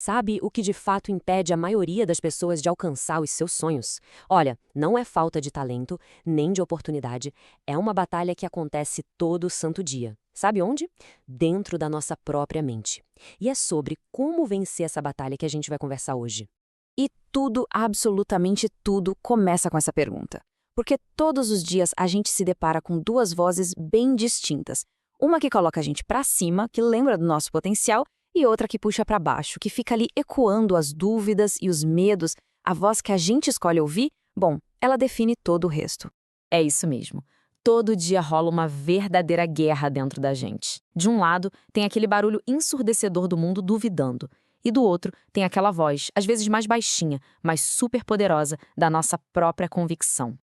Sabe o que de fato impede a maioria das pessoas de alcançar os seus sonhos? Olha, não é falta de talento, nem de oportunidade, é uma batalha que acontece todo santo dia. Sabe onde? Dentro da nossa própria mente. E é sobre como vencer essa batalha que a gente vai conversar hoje. E tudo, absolutamente tudo, começa com essa pergunta. Porque todos os dias a gente se depara com duas vozes bem distintas. Uma que coloca a gente pra cima, que lembra do nosso potencial, e outra que puxa pra baixo, que fica ali ecoando as dúvidas e os medos. A voz que a gente escolhe ouvir, bom, ela define todo o resto. É isso mesmo. Todo dia rola uma verdadeira guerra dentro da gente. De um lado, tem aquele barulho ensurdecedor do mundo duvidando. E do outro, tem aquela voz, às vezes mais baixinha, mas super poderosa, da nossa própria convicção.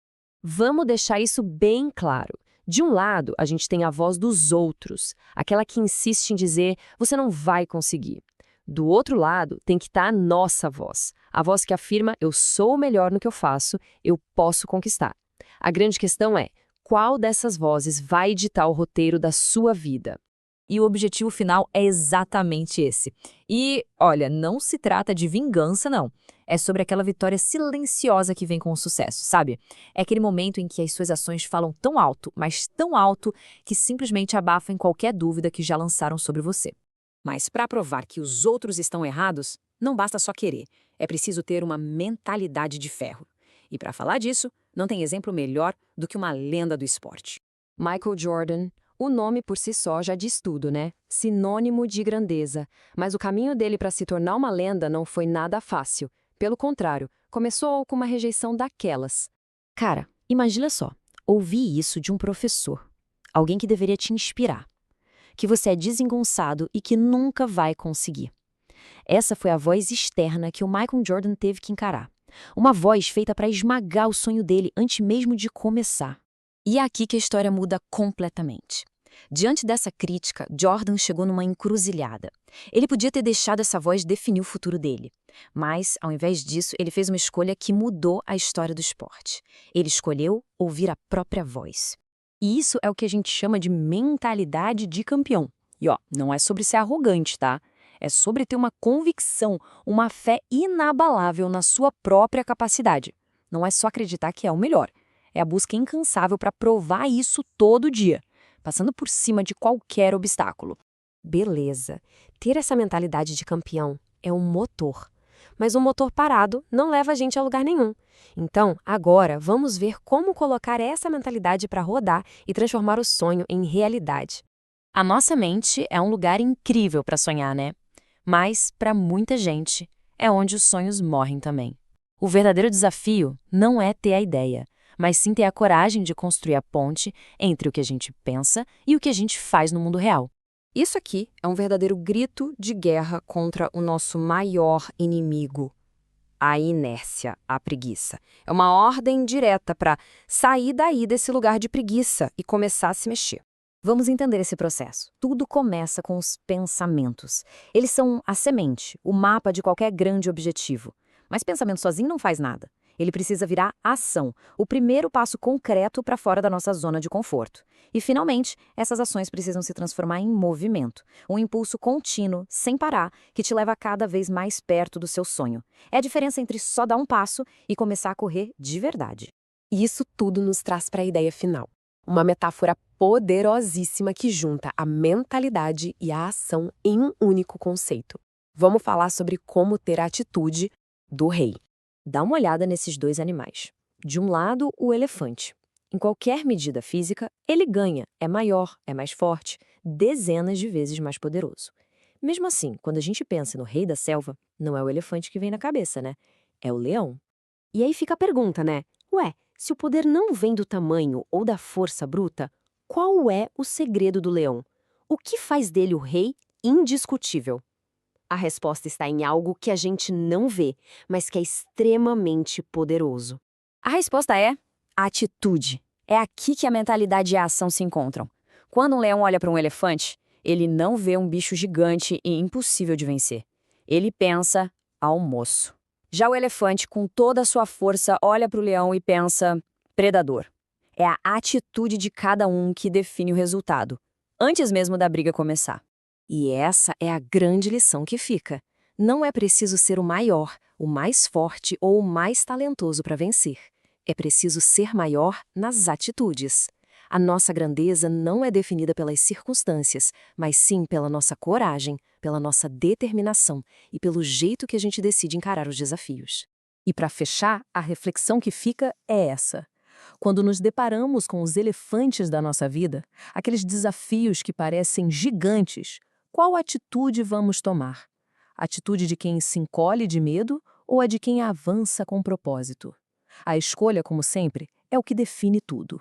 Vamos deixar isso bem claro. De um lado, a gente tem a voz dos outros, aquela que insiste em dizer você não vai conseguir. Do outro lado, tem que estar a nossa voz, a voz que afirma eu sou o melhor no que eu faço, eu posso conquistar. A grande questão é, qual dessas vozes vai ditar o roteiro da sua vida? E o objetivo final é exatamente esse. E, olha, não se trata de vingança, não. É sobre aquela vitória silenciosa que vem com o sucesso, sabe? É aquele momento em que as suas ações falam tão alto, mas tão alto, que simplesmente abafam qualquer dúvida que já lançaram sobre você. Mas para provar que os outros estão errados, não basta só querer. É preciso ter uma mentalidade de ferro. E para falar disso, não tem exemplo melhor do que uma lenda do esporte. Michael Jordan. O nome por si só já diz tudo, né? Sinônimo de grandeza. Mas o caminho dele para se tornar uma lenda não foi nada fácil. Pelo contrário, começou com uma rejeição daquelas. Cara, imagina só, ouvir isso de um professor, alguém que deveria te inspirar, que você é desengonçado e que nunca vai conseguir. Essa foi a voz externa que o Michael Jordan teve que encarar. Uma voz feita para esmagar o sonho dele antes mesmo de começar. E é aqui que a história muda completamente. Diante dessa crítica, Jordan chegou numa encruzilhada. Ele podia ter deixado essa voz definir o futuro dele. Mas, ao invés disso, ele fez uma escolha que mudou a história do esporte. Ele escolheu ouvir a própria voz. E isso é o que a gente chama de mentalidade de campeão. E ó, não é sobre ser arrogante, tá? É sobre ter uma convicção, uma fé inabalável na sua própria capacidade. Não é só acreditar que é o melhor. É a busca incansável para provar isso todo dia, passando por cima de qualquer obstáculo. Beleza, ter essa mentalidade de campeão é um motor. Mas um motor parado não leva a gente a lugar nenhum. Então, agora, vamos ver como colocar essa mentalidade para rodar e transformar o sonho em realidade. A nossa mente é um lugar incrível para sonhar, né? Mas, para muita gente, é onde os sonhos morrem também. O verdadeiro desafio não é ter a ideia, mas sim ter a coragem de construir a ponte entre o que a gente pensa e o que a gente faz no mundo real. Isso aqui é um verdadeiro grito de guerra contra o nosso maior inimigo, a inércia, a preguiça. É uma ordem direta para sair daí desse lugar de preguiça e começar a se mexer. Vamos entender esse processo. Tudo começa com os pensamentos. Eles são a semente, o mapa de qualquer grande objetivo. Mas pensamento sozinho não faz nada. Ele precisa virar ação, o primeiro passo concreto para fora da nossa zona de conforto. E, finalmente, essas ações precisam se transformar em movimento, um impulso contínuo, sem parar, que te leva cada vez mais perto do seu sonho. É a diferença entre só dar um passo e começar a correr de verdade. E isso tudo nos traz para a ideia final. Uma metáfora poderosíssima que junta a mentalidade e a ação em um único conceito. Vamos falar sobre como ter a atitude do rei. Dá uma olhada nesses dois animais. De um lado, o elefante. Em qualquer medida física, ele ganha, é maior, é mais forte, dezenas de vezes mais poderoso. Mesmo assim, quando a gente pensa no rei da selva, não é o elefante que vem na cabeça, né? É o leão. E aí fica a pergunta, né? Ué, se o poder não vem do tamanho ou da força bruta, qual é o segredo do leão? O que faz dele o rei indiscutível? A resposta está em algo que a gente não vê, mas que é extremamente poderoso. A resposta é atitude. É aqui que a mentalidade e a ação se encontram. Quando um leão olha para um elefante, ele não vê um bicho gigante e impossível de vencer. Ele pensa almoço. Já o elefante, com toda a sua força, olha para o leão e pensa predador. É a atitude de cada um que define o resultado, antes mesmo da briga começar. E essa é a grande lição que fica. Não é preciso ser o maior, o mais forte ou o mais talentoso para vencer. É preciso ser maior nas atitudes. A nossa grandeza não é definida pelas circunstâncias, mas sim pela nossa coragem, pela nossa determinação e pelo jeito que a gente decide encarar os desafios. E para fechar, a reflexão que fica é essa. Quando nos deparamos com os elefantes da nossa vida, aqueles desafios que parecem gigantes, qual atitude vamos tomar? A atitude de quem se encolhe de medo ou a de quem avança com propósito? A escolha, como sempre, é o que define tudo.